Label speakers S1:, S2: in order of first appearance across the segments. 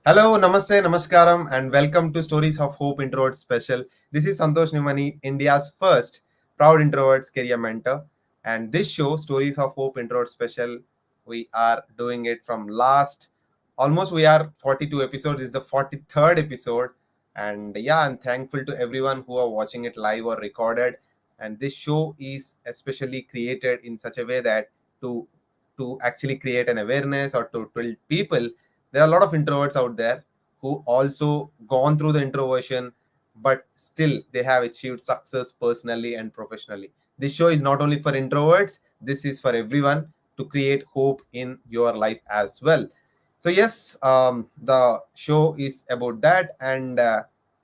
S1: Hello, Namaste, Namaskaram, and welcome to Stories of Hope Introverts Special. This is 𝗫𝗏𝗻, India's first proud introverts career mentor. And this show, Stories of Hope Introverts Special, we are doing it from almost we are 42 episodes. It's the 43rd episode. And yeah, I'm thankful to everyone who are watching it live or recorded. And this show is especially created in such a way that to actually create an awareness or to tell people there are a lot of introverts out there who also gone through the introversion, but still they have achieved success personally and professionally. This show is not only for introverts, this is for everyone to create hope in your life as well. So yes, the show is about that. And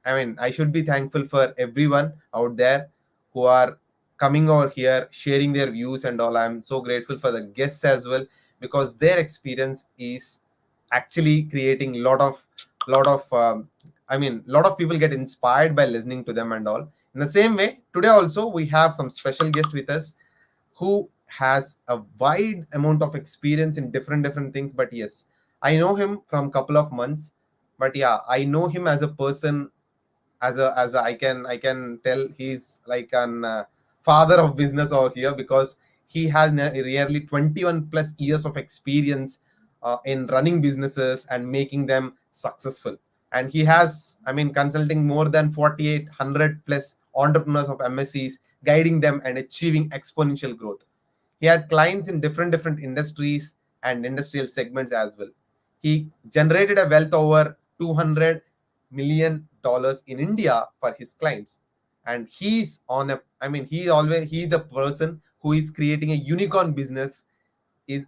S1: I should be thankful for everyone out there who are coming over here sharing their views and all. I'm so grateful for the guests as well, because their experience is actually creating lot of people get inspired by listening to them and all. In the same way, today also we have some special guest with us who has a wide amount of experience in different things. But yes, I know him from couple of months, but yeah, I know him as a person, as a I can tell he's like an father of business over here, because he has nearly 21 plus years of experience in running businesses and making them successful. And he has, consulting more than 4800 plus entrepreneurs of MSCs, guiding them and achieving exponential growth. He had clients in different industries and industrial segments as well. He generated a wealth over $200 million in India for his clients. And he's on a, he's a person who is creating a unicorn business. He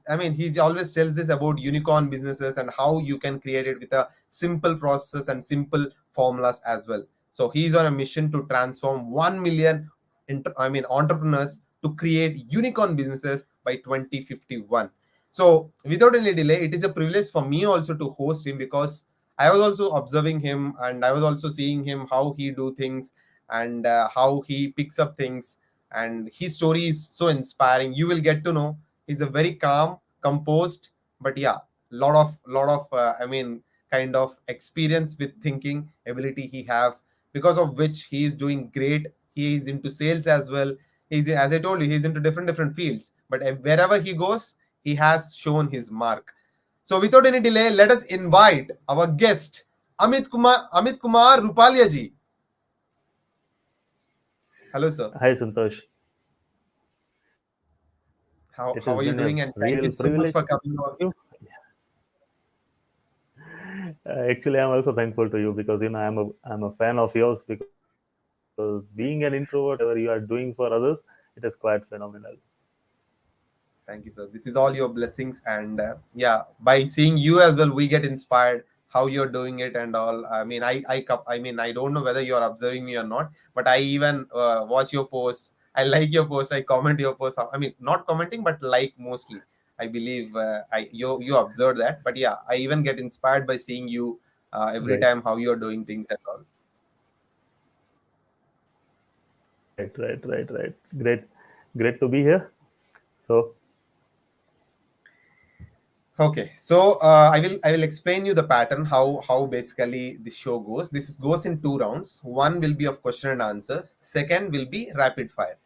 S1: always tells us about unicorn businesses and how you can create it with a simple process and simple formulas as well. So he's on a mission to transform 1 million entrepreneurs to create unicorn businesses by 2051. So without any delay, it is a privilege for me also to host him, because I was also observing him and I was also seeing him how he do things, and how he picks up things, and his story is so inspiring. You will get to know he's a very calm, composed, but yeah, lot of kind of experience with thinking ability he have, because of which he is doing great. He is into sales as well. He's, as I told you, he's into different fields, but wherever he goes, he has shown his mark. So without any delay, let us invite our guest, Amitkumar Rupareliya ji. Hello, sir.
S2: Hi, Santosh.
S1: How
S2: It
S1: how
S2: has
S1: are you
S2: been a
S1: doing? And thank you
S2: real
S1: so much
S2: privilege
S1: for
S2: to
S1: coming over.
S2: you. Actually, I'm also thankful to you because I'm a fan of yours, because being an introvert, whatever you are doing for others, it is quite phenomenal.
S1: Thank you, sir. This is all your blessings, and yeah, by seeing you as well, we get inspired how you're doing it and all. I don't know whether you're observing me or not, but I even watch your posts. I like your posts. I comment your posts. Not commenting, but like mostly. I believe you observe that, but yeah, I even get inspired by seeing you every
S2: Right,
S1: time how you're doing things and all.
S2: right. Great to be here. So,
S1: Okay, so I will explain you the pattern, how basically this show goes. Goes in two rounds. One will be of question and answers. Second will be rapid fire.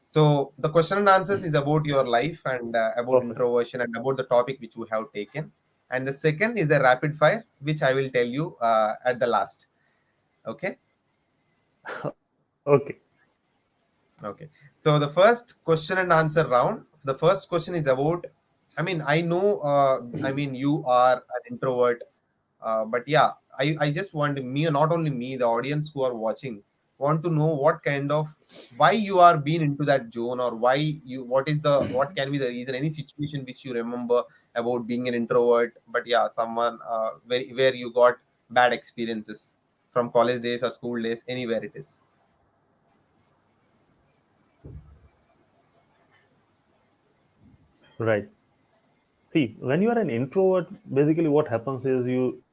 S1: So the question and answers is about your life and about
S2: perfect.
S1: introversion and about the topic which you have taken. And the second is a rapid fire, which I will tell you at the last. Okay.
S2: Okay,
S1: Okay. So the first question and answer round. The first question is about. I know. You are an introvert, but yeah, I just want me, not only me, the audience who are watching, want to know what kind of why you are being into that zone, or why you what can be the reason, any situation which you remember about being an introvert. But yeah, someone where you got bad experiences from college days or school days, anywhere it is.
S2: right. See, when you are an introvert, basically what happens is you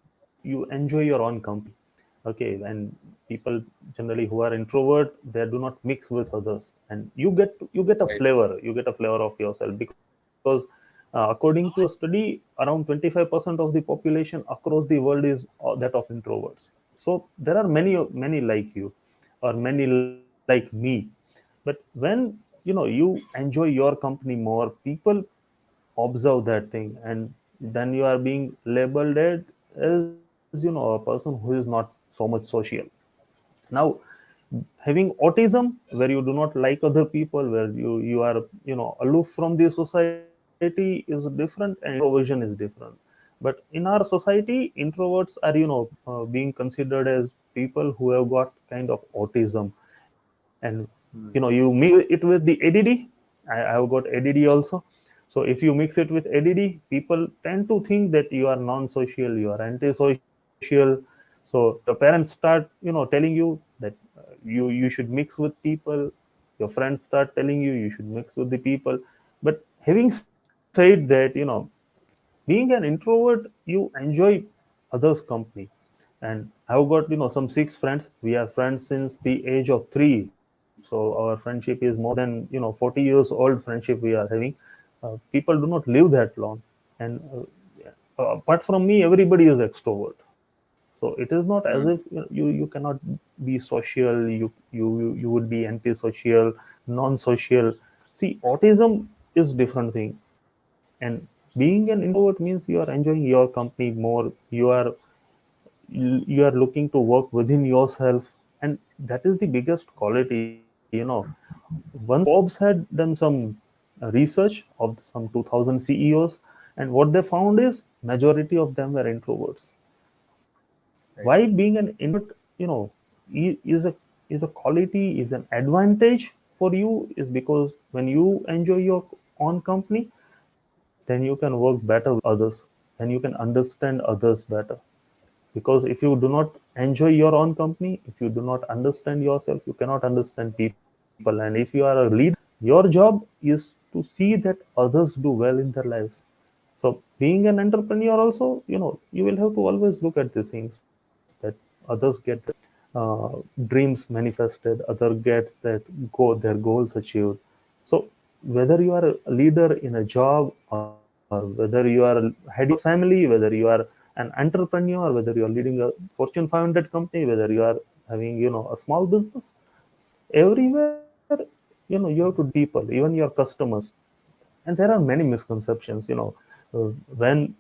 S2: enjoy your own company. Okay, and people generally who are introvert, they do not mix with others, and you get a
S1: Right.
S2: flavor. You get a flavor of yourself because According to a study, around 25% of the population across the world is that of introverts. So there are many like you, or many like me. But when you enjoy your company more, people observe that thing, and then you are being labeled as a person who is not so much social. Now, having autism, where you do not like other people, where you are aloof from the society, is different, and introversion is different. But in our society, introverts are being considered as people who have got kind of autism. And you
S1: Hmm.
S2: mix it with the ADD. I have got ADD also. So if you mix it with ADD, people tend to think that you are non-social, you are antisocial. So your parents start telling you that you should mix with people. Your friends start telling you should mix with the people. But having said that, being an introvert, you enjoy others' company. And I've got some 6 friends. We are friends since the age of 3. So our friendship is more than 40 years old friendship we are having. People do not live that long. And apart from me, everybody is extrovert. So it is not as if
S1: Hmm.
S2: you cannot be social. You would be antisocial, non-social. See, autism is different thing. And being an introvert means you are enjoying your company more. You are looking to work within yourself, and that is the biggest quality. Once Forbes had done some research of some 2000 CEOs, and what they found is majority of them were introverts. Why
S1: Right.
S2: being an introvert is a quality, is an advantage for you, is because when you enjoy your own company, then you can work better with others, and you can understand others better. Because if you do not enjoy your own company, if you do not understand yourself, you cannot understand people. And if you are a leader, your job is to see that others do well in their lives. So being an entrepreneur also, you will have to always look at the things that others get dreams manifested, other gets that their goals achieved. So whether you are a leader in a job, or whether you are heading your family, whether you are an entrepreneur, whether you are leading a Fortune 500 company, whether you are having a small business, everywhere you have to people, even your customers. And there are many misconceptions. When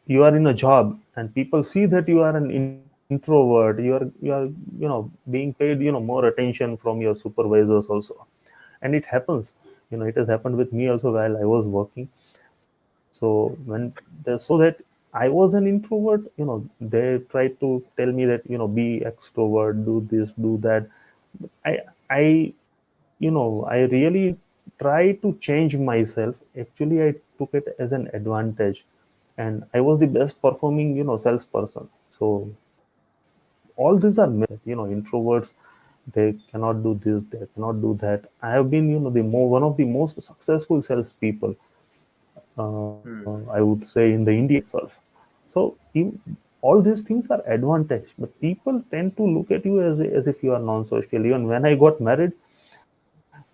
S2: you are in a job and people see that you are an introvert, you are being paid more attention from your supervisors also. And it happens. It has happened with me also while I was working. So when they saw that I was an introvert, they tried to tell me that be extrovert, do this, do that. I i you know i really try to change myself. Actually, I took it as an advantage, and I was the best performing salesperson. So all these are myths that introverts, they cannot do this, they cannot do that. I have been one of the most successful salespeople, I
S1: Hmm.
S2: would say, in the India itself. So all these things are advantage, but people tend to look at you as if you are non-social. Even when I got married,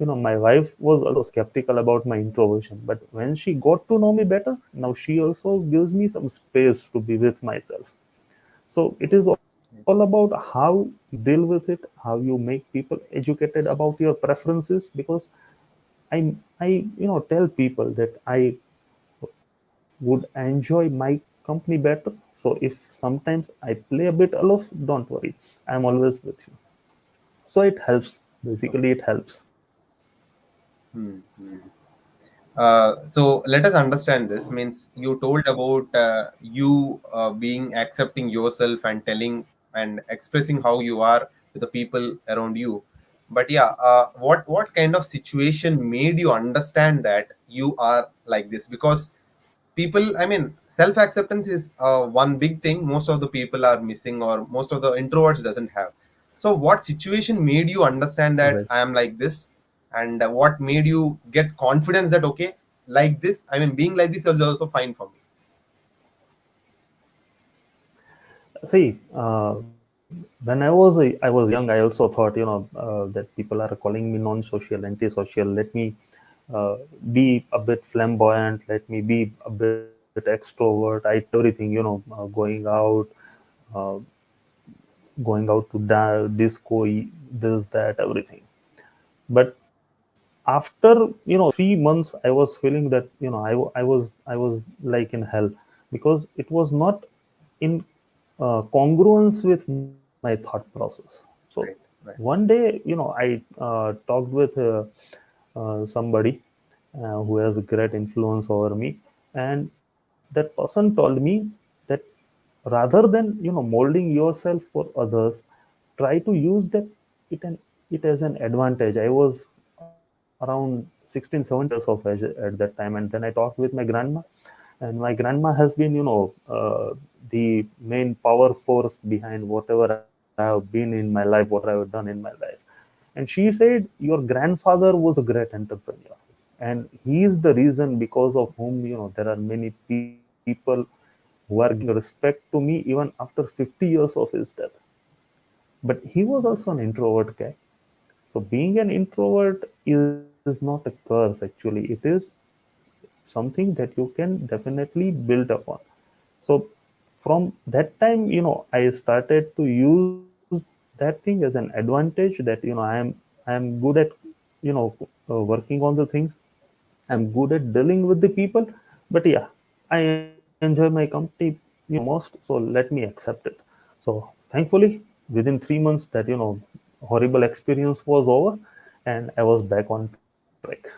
S2: my wife was also skeptical about my introversion, but when she got to know me better, now she also gives me some space to be with myself. So it is all about how you deal with it, how you make people educated about your preferences. Because I tell people that I would enjoy my company better. So if sometimes I play a bit aloof, don't worry, I'm always with you. So it helps. Basically, it helps.
S1: Hmm. Hmm. So let us understand this. Means you told about you being accepting yourself and telling and expressing how you are to the people around you. But yeah, what kind of situation made you understand that you are like this? Because people, I mean, self acceptance is one big thing. Most of the people are missing, or most of the introverts doesn't have. So what situation made you understand that
S2: Right.
S1: I am like this, and what made you get confidence that okay, like this, I mean, being like this is also fine for me.
S2: See, when I was young, I also thought, that people are calling me non-social, antisocial. Let me be a bit flamboyant, let me be a bit extrovert. I try to do everything, uh, going out to disco, this, that, everything. But after 3 months, I was feeling that I was like in hell, because it was not in congruence with my thought process. So
S1: Right, right,
S2: one day, I talked with somebody who has a great influence over me, and that person told me that rather than molding yourself for others, try to use it as an advantage. I was around 16, 17 years of age at that time, and then I talked with my grandma, and my grandma has been the main power force behind whatever I have been in my life, whatever I have done in my life. And she said, your grandfather was a great entrepreneur, and he is the reason because of whom there are many people who are giving respect to me even after 50 years of his death. But he was also an introvert guy. So being an introvert is not a curse, actually. It is something that you can definitely build upon. So from that time, I started to use that thing as an advantage, that I am good at working on the things. I'm good at dealing with the people. But yeah, I enjoy my company most, so let me accept it. So thankfully, within 3 months, that horrible experience was over, and I was back on track.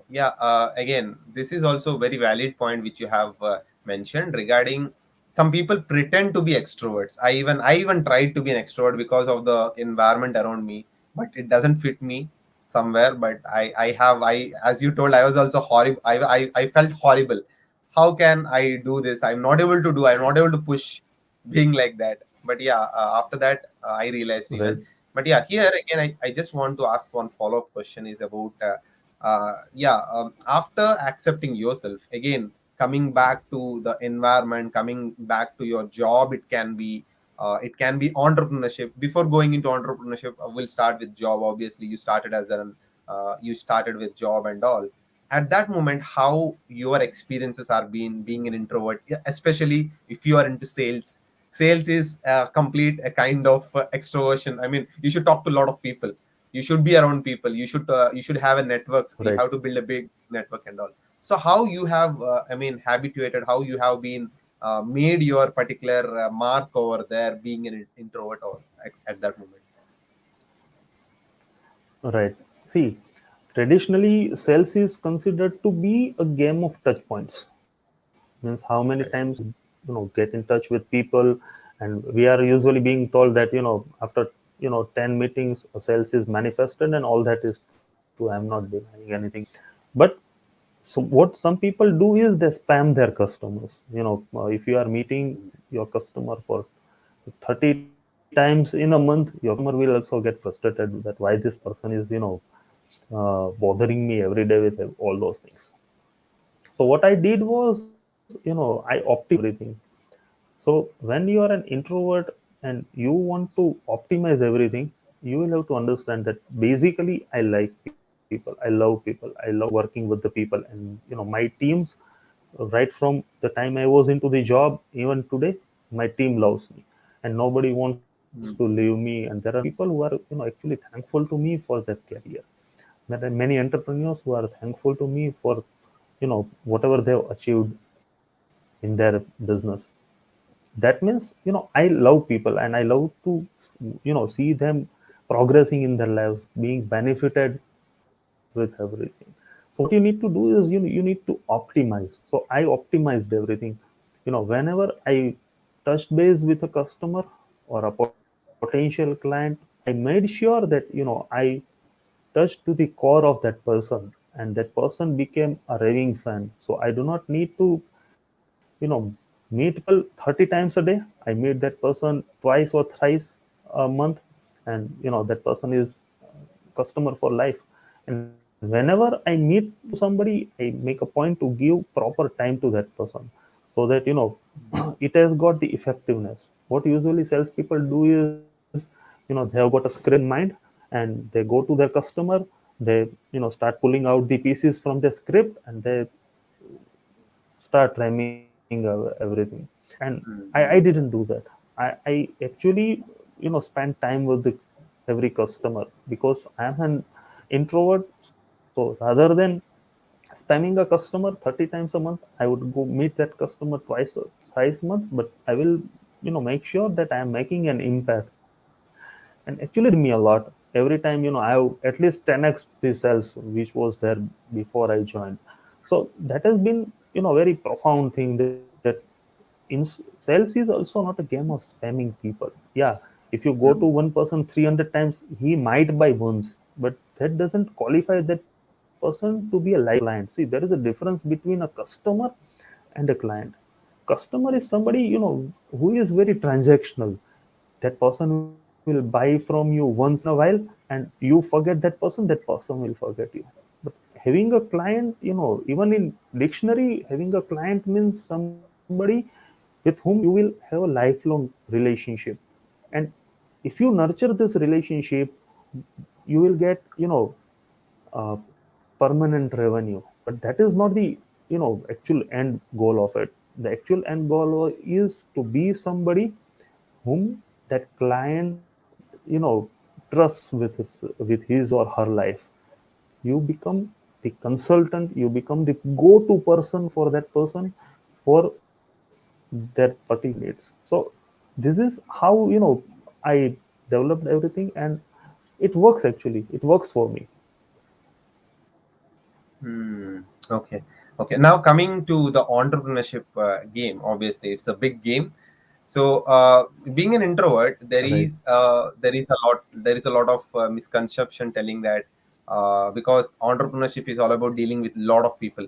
S1: Yeah, again, this is also a very valid point which you have mentioned regarding some people pretend to be extroverts. I even tried to be an extrovert because of the environment around me, but it doesn't fit me somewhere. But I, as you told, I was also horrible. I felt horrible. How can I do this? I'm not able to do. I'm not able to push being like that. But yeah, after that, I realized
S2: Right.
S1: even. But yeah, here again, I just want to ask one follow-up question is about after accepting yourself, again coming back to the environment, coming back to your job, it can be entrepreneurship. Before going into entrepreneurship, we'll start with job. Obviously you started as an you started with job and all. At that moment, how your experiences are being an introvert, especially if you are into sales. Sales is a complete a kind of extroversion. I mean, you should talk to a lot of people, you should be around people, you should have a network, you
S2: Right.
S1: have to build a big network and all. So how you have habituated, how you have been made your particular mark over there being an introvert or at that moment.
S2: Right. See, traditionally, sales is considered to be a game of touch points. Means how many
S1: Right.
S2: times get in touch with people, and we are usually being told that after 10 meetings, sales is manifested, and all that is true. I'm not denying anything, but so what some people do is they spam their customers. If you are meeting your customer for 30 times in a month, your customer will also get frustrated that why this person is bothering me every day with all those things. So what I did was, I optimized everything. So when you are an introvert and you want to optimize everything, you will have to understand that basically I like people, I love people, I love working with the people, and my teams, right from the time I was into the job, even today, my team loves me, and nobody wants to leave
S1: Mm.
S2: me. And there are many people who are actually thankful to me for that career. There are many entrepreneurs who are thankful to me for whatever they've achieved in their business. That means I love people, and I love to see them progressing in their lives, being benefited with everything. So what you need to do is you need to optimize. So I optimized everything. Whenever I touched base with a customer or a potential client, I made sure that I touched to the core of that person, and that person became a raving fan. So I do not need to meet people 30 times a day. I meet that person twice or thrice a month, and that person is customer for life. And whenever I meet somebody, I make a point to give proper time to that person, so that it has got the effectiveness. What usually salespeople do is, they have got a script in mind, and they go to their customer. They start pulling out the pieces from the script and they start rhyming everything. And I
S1: Mhm.
S2: didn't do that. I actually spend time with the every customer because I'm an introvert. So rather than spamming a customer 30 times a month, I would go meet that customer twice a month, but I will make sure that I am making an impact. And actually it me a lot every time. I have at least 10x the sales which was there before I joined. So that has been very profound thing that sales is also not a game of spamming people. Yeah, if you go to
S1: Mhm.
S2: one person 300 times, he might buy once, but that doesn't qualify that person to be a lifetime client. See, there is a difference between a customer and a client. Customer is somebody who is very transactional. That person will buy from you once in a while, and you forget that person will forget you. But having a client, even in dictionary, having a client means somebody with whom you will have a lifelong relationship. And if you nurture this relationship, you will get permanent revenue. But that is not the actual end goal of it. The actual end goal is to be somebody whom that client trusts with his or her life. You become the consultant, you become the go-to person for that person for their particular needs. So this is how I developed everything, and it works. Actually it works for me.
S1: Hmm. Okay. Okay. Now coming to the entrepreneurship game, obviously it's a big game. So, being an introvert,
S2: Right.
S1: there is a lot of misconception telling that because entrepreneurship is all about dealing with a lot of people.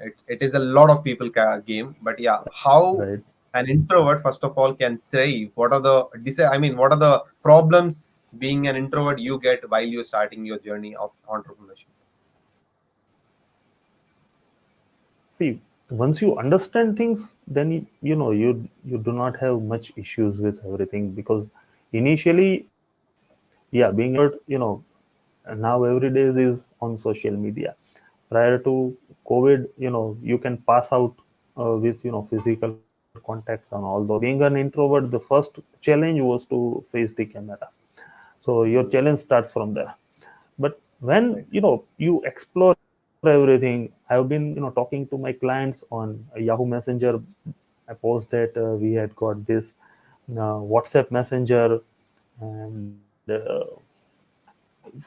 S1: It is a lot of people game. But yeah, how
S2: Right.
S1: an introvert first of all can thrive? What are the what are the problems being an introvert you get while you're starting your journey of entrepreneurship?
S2: See, once you understand things, then you do not have much issues with everything, because initially, yeah, being an introvert, now every day is on social media. Prior to COVID, you can pass out with physical contacts and all. Though being an introvert, the first challenge was to face the camera. So your
S1: Hmm.
S2: challenge starts from there. But when
S1: Right.
S2: you explore everything, I've been talking to my clients on Yahoo Messenger. I post that we had got this WhatsApp Messenger, and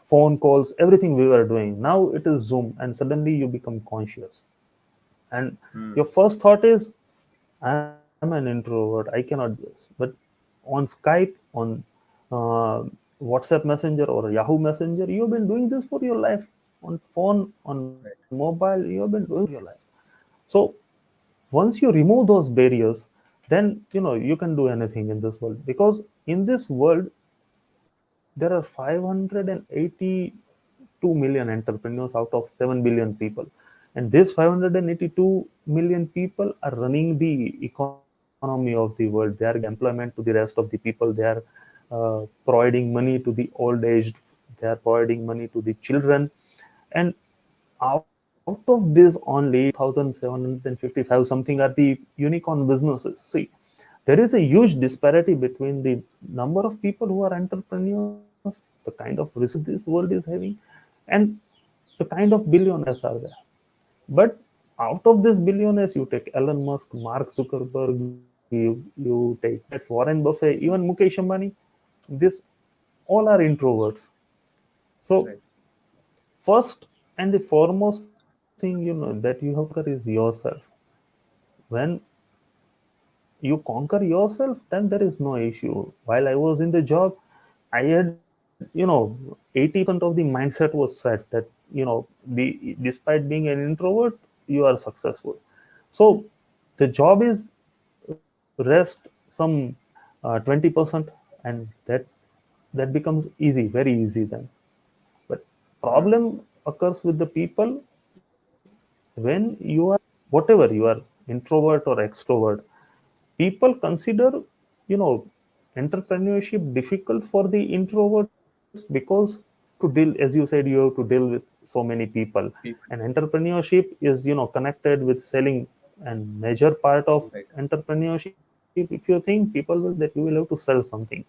S2: phone calls, everything we were doing. Now it is Zoom, and suddenly you become conscious. And
S1: Hmm.
S2: your first thought is, I'm an introvert, I cannot do this. But on Skype, on uh, WhatsApp Messenger or Yahoo Messenger, you have been doing this for your life. On phone, on
S1: Right.
S2: mobile, you have been doing for your life. So once you remove those barriers, then you can do anything in this world, because in this world there are 582 million entrepreneurs out of 7 billion people. And these 582 million people are running the economy of the world. They are giving employment to the rest of the people. They are providing money to the old aged. They are providing money to the children. And out of this, only 2,755 something are the unicorn businesses. See, there is a huge disparity between the number of people who are entrepreneurs, the kind of risk this world is having, and the kind of billionaires are there. But out of this billionaires, you take Elon Musk, Mark Zuckerberg, you take that's Warren Buffett, even Mukesh Ambani. This all are introverts. So
S1: Right.
S2: first and the foremost thing that you have to conquer is yourself. When you conquer yourself, then there is no issue. While I was in the job, I had 80% of the mindset was set that despite being an introvert, you are successful. So the job is rest some 20%, and that becomes easy, very easy then. But
S1: Hmm.
S2: problem occurs with the people when you are, whatever you are, introvert or extrovert. People consider you know entrepreneurship difficult for the introverts because to deal, as you said, you have to deal with so many people.
S1: People.
S2: And entrepreneurship is, connected with selling. And major part of
S1: Right.
S2: entrepreneurship, if you think, people will that you will have to sell something.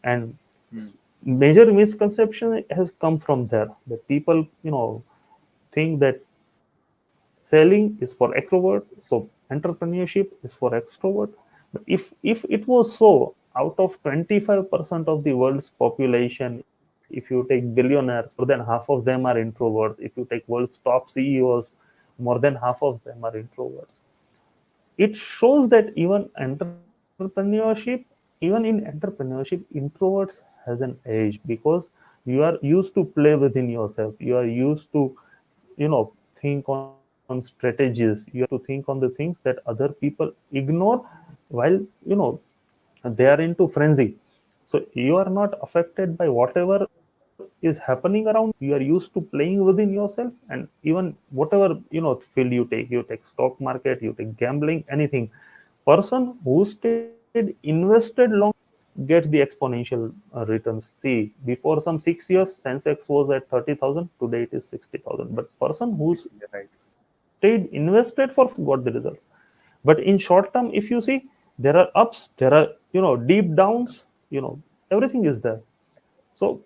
S2: And
S1: Hmm.
S2: major misconception has come from there, that people, think that selling is for extrovert, so entrepreneurship is for extrovert. But if it was so, out of 25% of the world's population, if you take billionaires, more than half of them are introverts. If you take world's top CEOs, more than half of them are introverts. It shows that even in entrepreneurship, introverts has an edge, because you are used to play within yourself. You are used to, think on strategies. You are used to think on the things that other people ignore, while, they are into frenzy. So you are not affected by whatever is happening around you. You are used to playing within yourself. And even whatever, field you take stock market, you take gambling, anything. Person who stayed invested long gets the exponential returns. See, before some 6 years, Sensex was at 30,000. Today it is 60,000. But person who
S1: Right.
S2: stayed invested for got the results. But in short term, if you see, there are ups, there are, deep downs, everything is there. So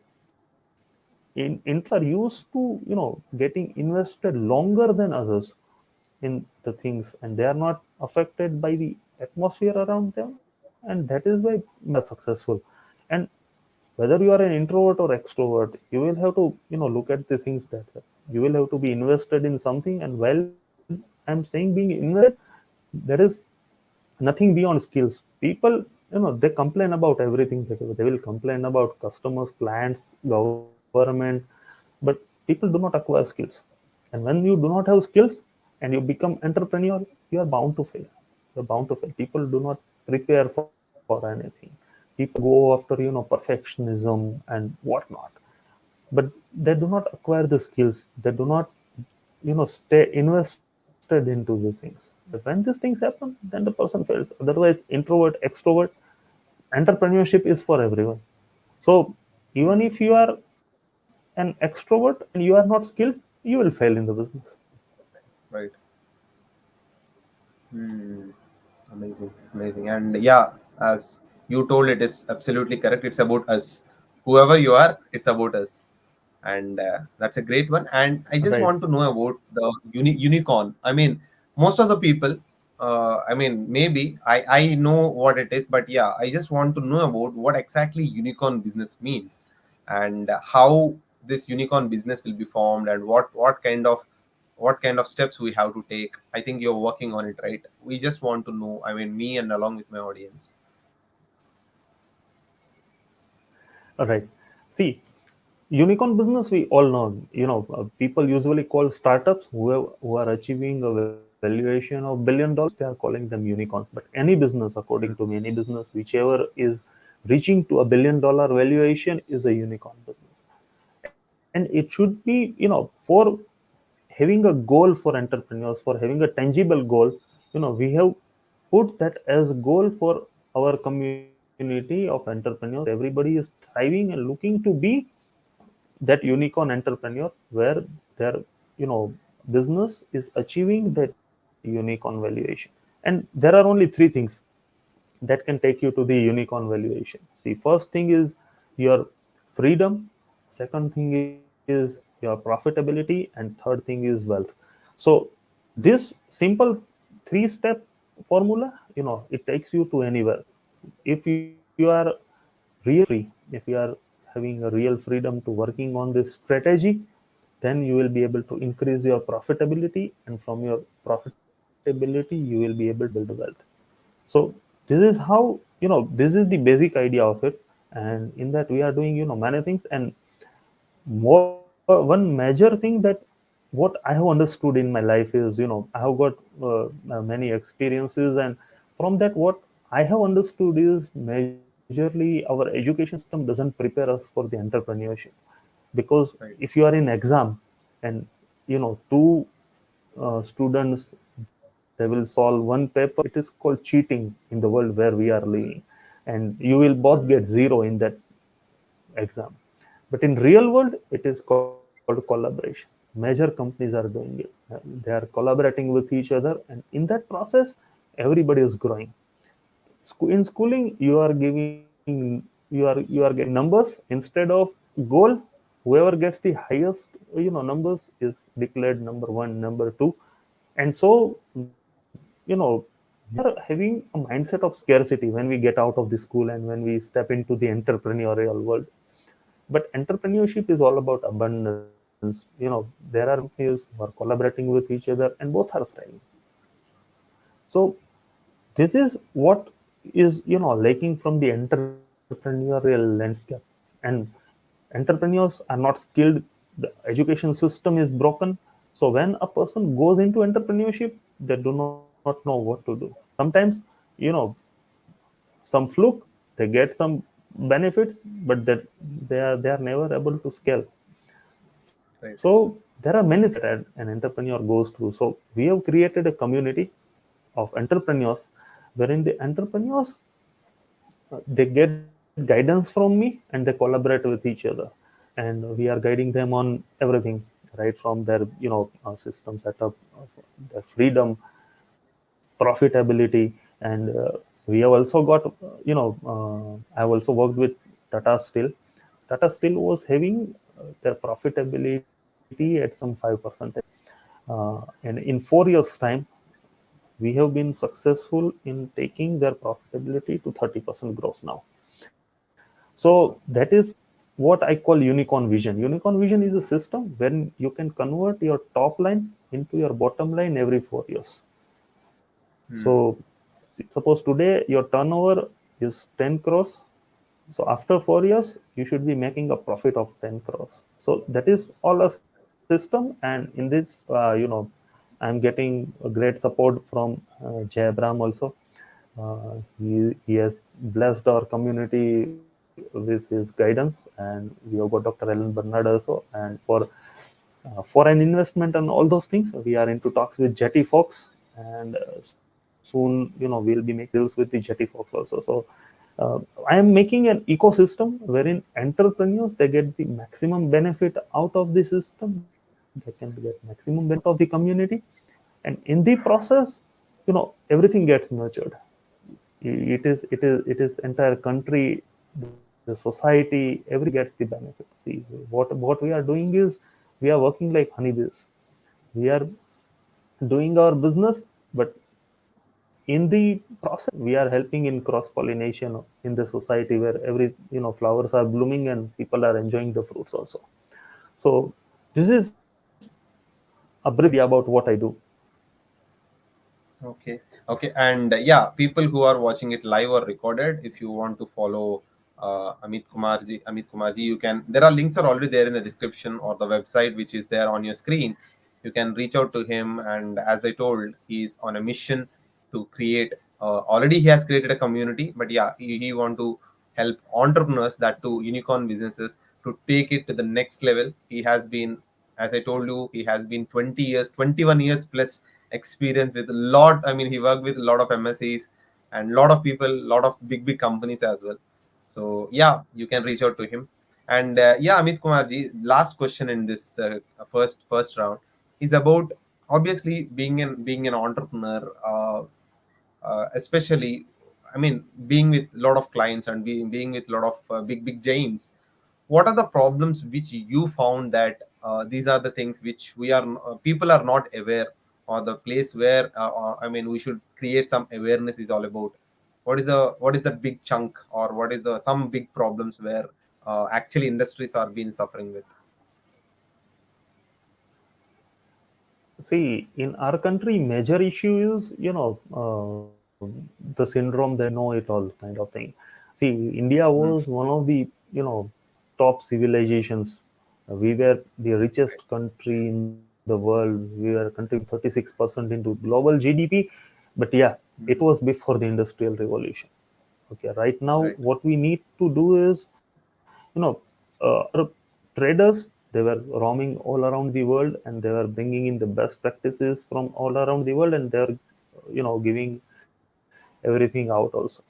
S2: in are used to, getting invested longer than others in the things, and they are not affected by the atmosphere around them, and that is why they are successful. And whether you are an introvert or extrovert, you will have to, look at the things that way. You will have to be invested in something. And while I'm saying being invested, there is nothing beyond skills. People, they complain about everything. They will complain about customers, clients, government, but people do not acquire skills. And when you do not have skills and you become entrepreneur, you are bound to fail. You're bound to fail. People do not prepare for anything. People go after, perfectionism and whatnot, but they do not acquire the skills. They do not, stay invested into the things. But when these things happen, then the person fails. Otherwise, introvert, extrovert, entrepreneurship is for everyone. So even
S1: Hmm.
S2: if you are an extrovert and you are not skilled, you will fail in the business.
S1: Right. Hmm. Amazing, amazing. And yeah, as you told, it is absolutely correct. It's about us. Whoever you are, it's about us. And that's a great one. And I just
S2: Right.
S1: want to know about the unicorn. I mean, most of the people, I mean, maybe I know what it is, but yeah, I just want to know about what exactly unicorn business means, and how this unicorn business will be formed, and what kind of steps we have to take. I think you're working on it, right? We just want to know, I mean, me and along with my audience.
S2: All right. See, unicorn business, we all know, people usually call startups who are achieving a valuation of $1 billion, they are calling them unicorns. But any business, according to me, any business whichever is reaching to $1 billion valuation is a unicorn business. And it should be, for having a goal for entrepreneurs, for having a tangible goal. We have put that as goal for our community of entrepreneurs, that everybody is thriving and looking to be that unicorn entrepreneur, where their, business is achieving that unicorn valuation. And there are only three things that can take you to the unicorn valuation. See, first thing is your freedom, second thing is your profitability, and third thing is wealth. So this simple three-step formula, it takes you to anywhere. If you are real free, if you are having a real freedom to working on this strategy, then you will be able to increase your profitability, and from your profitability you will be able to build wealth. So this is how, this is the basic idea of it. And in that we are doing, many things. And one major thing that what I have understood in my life is, I have got many experiences, and from that what I have understood is majorly our education system doesn't prepare us for the entrepreneurship. Because
S1: Right.
S2: if you are in exam and, two students, they will solve one paper, it is called cheating in the world where we are living. And you will both
S1: Hmm.
S2: get zero in that exam. But in real world, it is called collaboration. Major companies are doing it. They are collaborating with each other, and in that process, everybody is growing. In schooling, you are getting numbers instead of goal. Whoever gets the highest numbers is declared number one, number two, and so we are having a mindset of scarcity when we get out of the school and when we step into the entrepreneurial world. But entrepreneurship is all about abundance. There are companies who are collaborating with each other and both are thriving. So this is what is lacking from the entrepreneurial landscape. And entrepreneurs are not skilled. The education system is broken. So when a person goes into entrepreneurship, they do not know what to do. Sometimes, you know, some fluke, they get some benefits, but they are never able to scale.
S1: Right.
S2: So there are many things that an entrepreneur goes through. So we have created a community of entrepreneurs, wherein the entrepreneurs they get guidance from me and they collaborate with each other, and we are guiding them on everything, right from their system setup, their freedom, profitability, and we have also got I have also worked with Tata Steel. Tata Steel was having their profitability at some 5%, and in 4 years time we have been successful in taking their profitability to 30% growth now. So that is what I call unicorn vision. Unicorn vision is a system when you can convert your top line into your bottom line every 4 years.
S1: Hmm.
S2: So suppose today your turnover is 10 crores. So after 4 years, you should be making a profit of 10 crores. So that is all a system. And in this, I'm getting a great support from 𝗀𝗽𝗲𝗰𝗶𝗹 also. He has blessed our community with his guidance, and we have got Dr. Ellen Bernard also. And for an investment and all those things, we are into talks with 𝗀𝗽𝗃𝗃, and soon we'll be making deals with the 𝗀𝗃𝗃 also. So I am making an ecosystem wherein entrepreneurs they get the maximum benefit out of the system. They can get maximum benefit of the community, and in the process, everything gets nurtured. It is entire country, the society, everybody gets the benefit. See, what we are doing is we are working like honeybees. We are doing our business, but in the process we are helping in cross pollination in the society where every flowers are blooming and people are enjoying the fruits also. So this is a brief idea about what I do.
S1: Okay. Okay. And yeah, people who are watching it live or recorded, if you want to follow Amit Kumarji, you can. There are links are already there in the description or the website, which is there on your screen. You can reach out to him. And as I told, he's on a mission to create. Already, he has created a community, but yeah, he want to help entrepreneurs, that to unicorn businesses, to take it to the next level. He has been, as I told you, he has been 20 years, 21 years plus experience with a lot. I mean, he worked with a lot of MSEs and a lot of people, a lot of big companies as well. So yeah, you can reach out to him. And yeah, Amit Kumarji, last question in this first round is about, obviously, being an entrepreneur, especially, I mean, being with a lot of clients and being with a lot of big giants. What are the problems which you found that these are the things which we are people are not aware, or the place where I mean, we should create some awareness is all about? What is the big chunk, or what is the some big problems where actually industries are being suffering with?
S2: See, in our country, major issue is the syndrome they know it all kind of thing. See, India was
S1: Hmm.
S2: one of the top civilizations. We were the richest country in the world. We were contributing 36% into global GDP. But yeah, it
S1: Hmm.
S2: was before the Industrial Revolution. Okay, right now
S1: Right.
S2: what we need to do is our traders, they were roaming all around the world and they were bringing in the best practices from all around the world, and they're giving everything out also.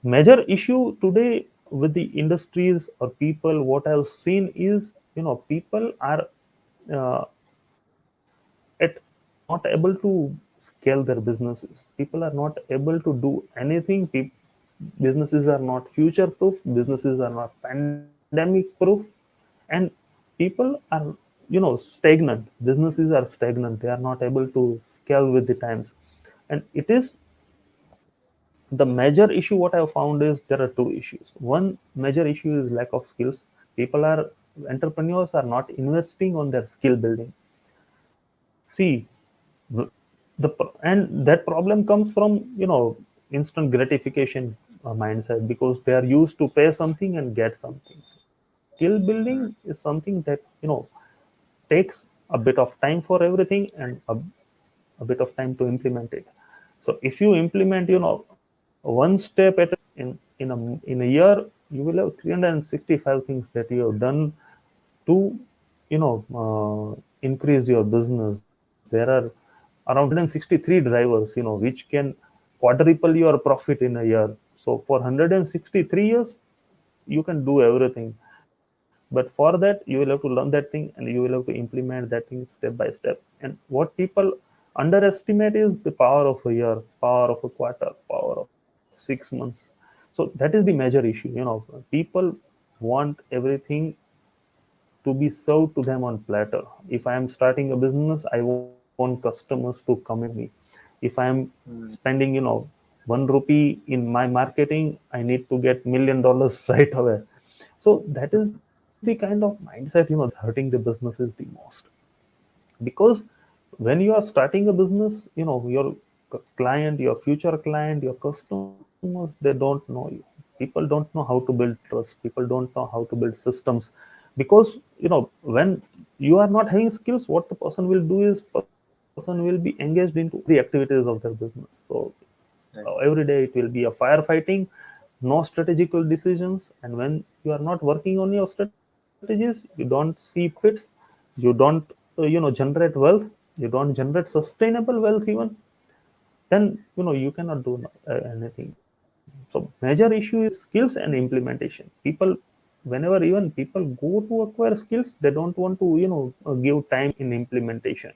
S2: Major issue today with the industries or people, what I've seen is, people are uh, at not able to scale their businesses. People are not able to do anything. Businesses are not future proof. Businesses are not pandemic proof, and people are, stagnant. Businesses are stagnant. They are not able to scale with the times, and it is the major issue. What I have found is there are two issues. One major issue is lack of skills. People are Entrepreneurs are not investing on their skill building. See, and that problem comes from, instant gratification mindset, because they are used to pay something and get something. Skill building is something that, takes a bit of time for everything, and a bit of time to implement it. So if you implement, one step at a time, in a year, you will have 365 things that you have done to, increase your business. There are around 163 drivers, which can quadruple your profit in a year. So for 163 years, you can do everything. But for that, you will have to learn that thing, and you will have to implement that thing step by step. And what people underestimate is the power of a year, power of a quarter, power of 6 months. So that is the major issue. People want everything to be served to them on platter. If I am starting a business, I want customers to come and me. If I am
S1: Hmm.
S2: spending, 1 rupee in my marketing, I need to get $1 million right away. So that is the kind of mindset, that is hurting the businesses the most. Because when you are starting a business, your client, your future client, your customers, they don't know you. People don't know how to build trust. People don't know how to build systems. Because, when you are not having skills, what the person will do is, person will be engaged into the activities of their business. So
S1: Right.
S2: every day it will be a firefighting, no strategical decisions. And when you are not working on your strategies, you don't see profits, you don't generate wealth, you don't generate sustainable wealth even, then, you cannot do anything. So major issue is skills and implementation. People, whenever even people go to acquire skills, they don't want to, give time in implementation.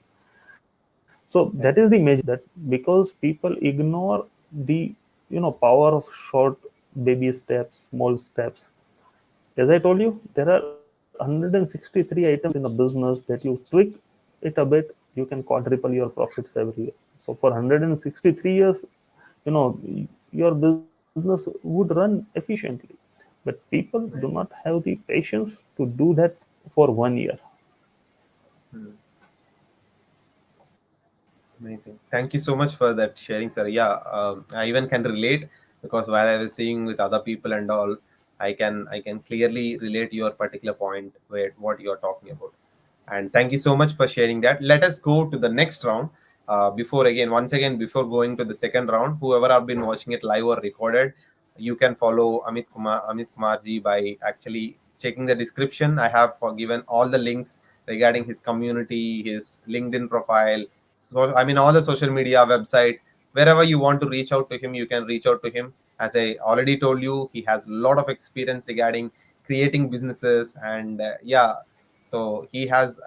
S2: So that is the
S1: Right.
S2: major issue, that because people ignore the, power of short baby steps, small steps. As I told you, there are 163 items in a business that you tweak it a bit, you can quadruple your profits every year. So for 163 years, you know, your business would run efficiently. But people do not
S1: Right.
S2: have the patience to do that for 1 year.
S1: Hmm. Amazing. Thank you so much for that sharing, sir. Yeah, I even can relate because while I was seeing with other people and all, I can clearly relate your particular point where what you are talking about. And thank you so much for sharing that. Let us go to the next round. Once again, before going to the second round, whoever have been watching it live or recorded, you can follow Amit Kumarji by actually checking the description. I have given all the links regarding his community, his LinkedIn profile, so I mean all the social media website. Wherever you want to reach out to him, you can reach out to him. As I already told you, he has a lot of experience regarding creating businesses, and yeah, so he has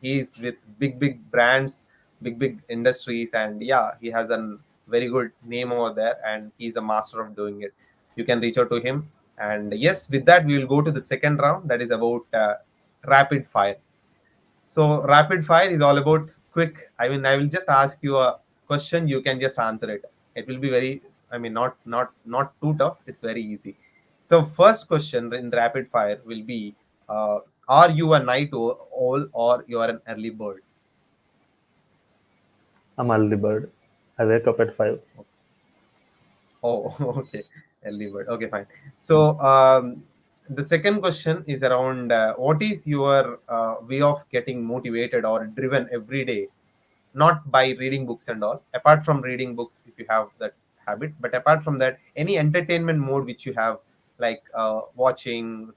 S1: he's with big brands, big industries, and yeah, he has a very good name over there, and he's a master of doing it. You can reach out to him. And yes, with that we will go to the second round, that is about rapid fire. So rapid fire is all about quick. I will just ask you a question. You can just answer it. It will be very, not too tough. It's very easy. So first question in rapid fire will be, uh, are you a owl or you are an early bird?
S2: I'm early bird. I wake up at 5.
S1: Oh, okay, early bird. Okay, fine. So the second question is around what is your way of getting motivated or driven every day, not by reading books and all, apart from reading books if you have that habit, but apart from that, any entertainment mode which you have, like watching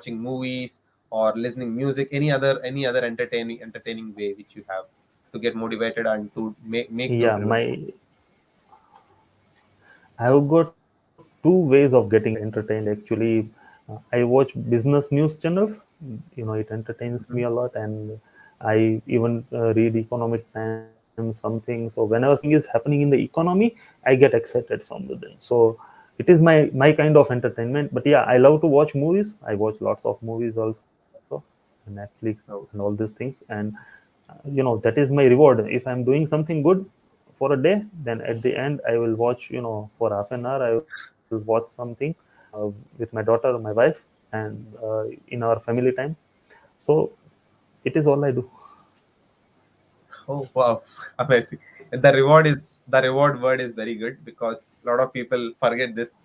S1: movies or listening music, any other entertaining way which you have to get motivated and to make you
S2: Yeah,
S1: driven.
S2: my I have got two ways. two ways of getting entertained. Actually, I watch business news channels. It entertains me a lot, and I even read Economic Times, something. So whenever something is happening in the economy, I get excited from within. So it is my kind of entertainment. But yeah, I love to watch movies. I watch lots of movies also, Netflix and
S1: Oh,
S2: all these things. And that is my reward. If I'm doing something good for a day, then at the end I will watch, for half an hour I will watch something with my daughter, my wife, and in our family time. So it is all I do.
S1: oh wow, amazing. The reward word is very good because a lot of people forget this.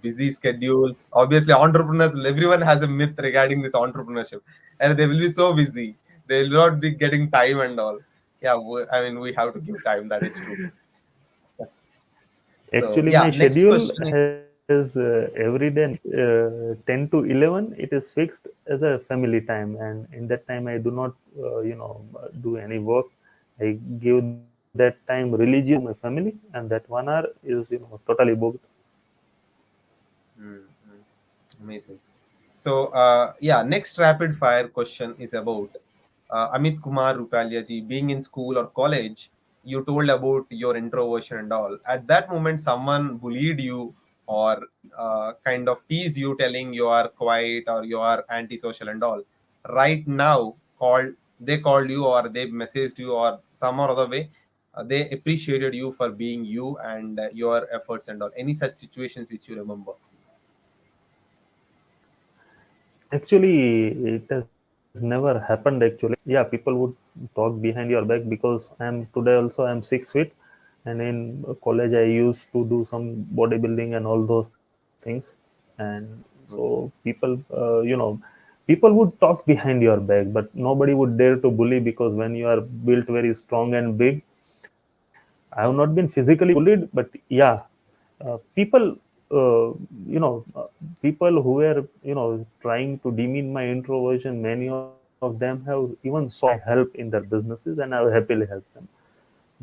S1: Busy schedules. Obviously, entrepreneurs. Everyone has a myth regarding this entrepreneurship, and they will be so busy. They will not be getting time and all. Yeah, I mean, we have to give time. That is true. So
S2: Actually,
S1: yeah,
S2: my
S1: next
S2: schedule
S1: question is.
S2: has every day 10 to 11. It is fixed as a family time, and in that time I do not, do any work. I give that time religiously to my family, and that 1 hour is, totally booked.
S1: Mm, mm, amazing. So, yeah, next rapid fire question is about Amitkumar Rupareliya ji. Being in school or college, you told about your introversion and all. At that moment, someone bullied you or kind of teased you, telling you are quiet or you are antisocial and all. Right now, they called you or they messaged you or some or other way. They appreciated you for being you and your efforts and all. Any such situations which you remember?
S2: Actually, it has never happened. Actually, yeah, people would talk behind your back because I'm today also I'm 6 feet, and in college I used to do some bodybuilding and all those things, and so people would talk behind your back, but nobody would dare to bully because when you are built very strong and big, I have not been physically bullied, but yeah, people, uh, you know, uh, people who were, trying to demean my introversion, many of them have even sought my help in their businesses, and I have happily helped them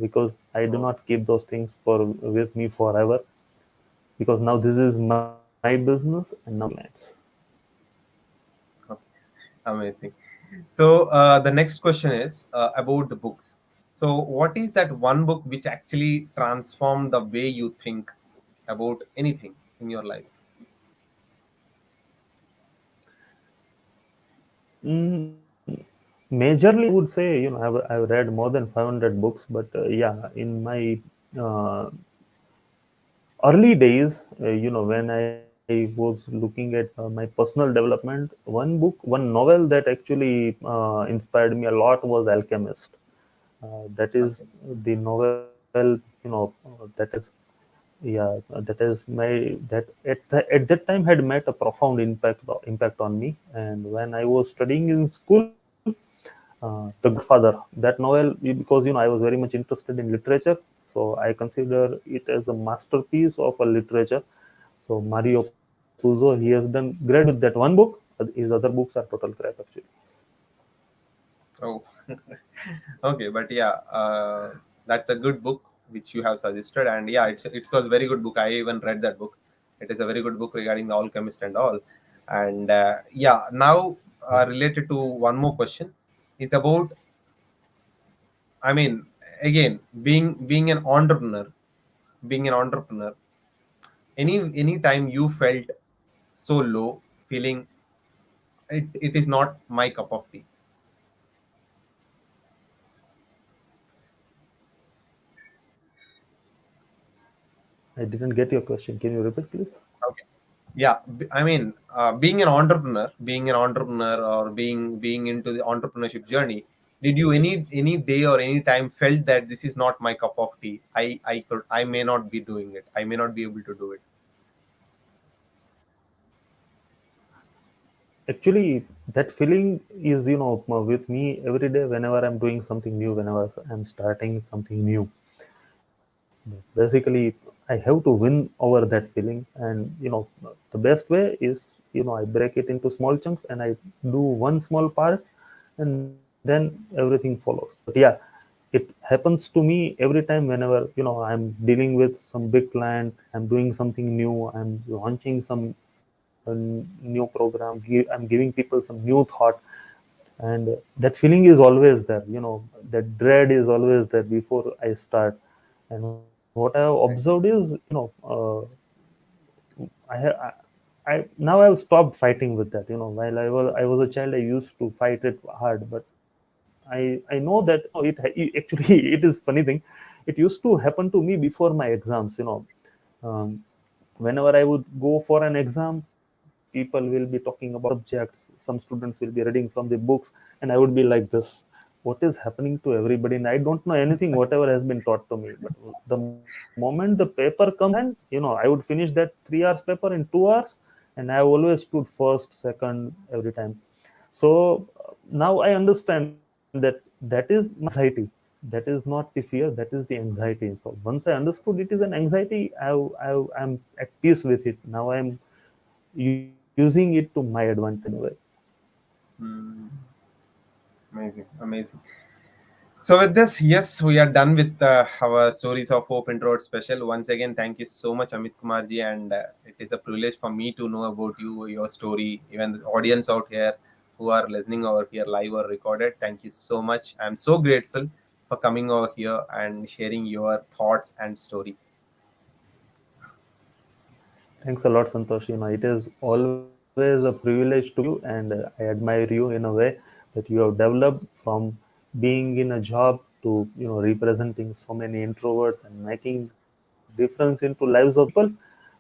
S2: because I do not
S1: Oh,
S2: keep those things for with me forever, because now this is my business and now my clients.
S1: okay. Amazing. So the next question is about the books. So what is that one book which actually transformed the way you think about anything in your life?
S2: Mm, majorly, I would say, I've read more than 500 books, but yeah, in my uh, early days, when I was looking at my personal development, one novel that actually inspired me a lot was Alchemist. That is
S1: Okay.
S2: the novel, that is, yeah, that is my that at that time had made a profound impact on me. And when I was studying in school, The Godfather, that novel, because I was very much interested in literature, so I consider it as a masterpiece of a literature. So Mario Puzo, he has done great with that one book. His other books are total crap actually.
S1: Oh, okay. But yeah, that's a good book which you have suggested, and yeah, it's a very good book. I even read that book. It is a very good book regarding the alchemist and all. And yeah, now related to one more question is about. I mean, again, being an entrepreneur, being an entrepreneur. Any time you felt so low, feeling it is not my cup of tea.
S2: I didn't get your question. Can you repeat, please?
S1: Okay. Yeah, I mean, being an entrepreneur or being into the entrepreneurship journey, did you any day or any time felt that this is not my cup of tea? I may not be doing it. I may not be able to do it.
S2: Actually, that feeling is, with me every day whenever I'm doing something new, whenever I'm starting something new. Basically, I have to win over that feeling, and the best way is, I break it into small chunks and I do one small part, and then everything follows. But yeah, it happens to me every time whenever I'm dealing with some big client, I'm doing something new, I'm launching some new program, I'm giving people some new thought, and that feeling is always there. That dread is always there before I start. And what I have observed
S1: Right.
S2: is, I have now I've stopped fighting with that. While I was a child, I used to fight it hard, but I know that actually it is funny thing. It used to happen to me before my exams. Um, Whenever I would go for an exam, people will be talking about subjects. Some students will be reading from the books, and I would be like this. What is happening to everybody? And I don't know anything, whatever has been taught to me. But the moment the paper comes in my hand, I would finish that 3 hours paper in 2 hours, and I always stood first, second every time. So now I understand that that is my anxiety. That is not the fear, that is the anxiety. So once I understood it is an anxiety, I'm at peace with it. Now I'm using it to my advantage in a way.
S1: Hmm. Amazing, amazing. So with this, yes, we are done with our Stories of Hope Intro special. Once again, thank you so much, Amitkumar ji, and it is a privilege for me to know about you, your story, even the audience out here who are listening over here live or recorded. Thank you so much. I'm so grateful for coming over here and sharing your thoughts and story.
S2: Thanks a lot, Santosh. It is always a privilege to you, and I admire you in a way that you have developed from being in a job to representing so many introverts and making difference into lives of people.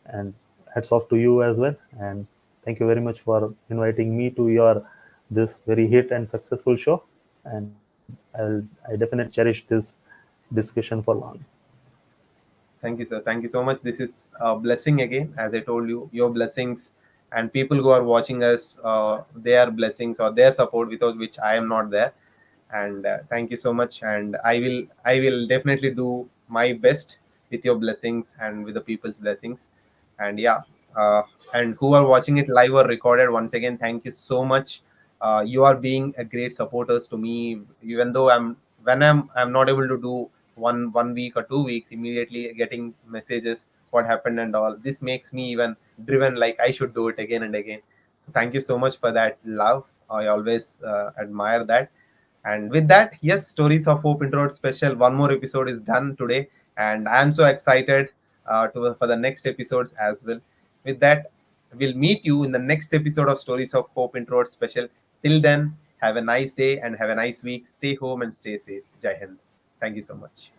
S2: And hats off to you as well. And thank you very much for inviting me to your this very hit and successful show. And I definitely cherish this discussion for long.
S1: Thank you, sir. Thank you so much. This is a blessing again. As I told you, your blessings and people who are watching us, their blessings or their support without which I am not there. And thank you so much. And I will definitely do my best with your blessings and with the people's blessings. And yeah, uh, and who are watching it live or recorded, once again, thank you so much. You are being a great supporters to me, even though I'm not able to do one week or 2 weeks immediately getting messages what happened and all. This makes me even driven, like I should do it again and again. So thank you so much for that love. I always admire that. And with that, yes, Stories of Hope Intro special, one more episode is done today. And I'm so excited for the next episodes as well. With that, we'll meet you in the next episode of Stories of Hope Intro special. Till then, have a nice day and have a nice week. Stay home and stay safe. Jai Hind. Thank you so much.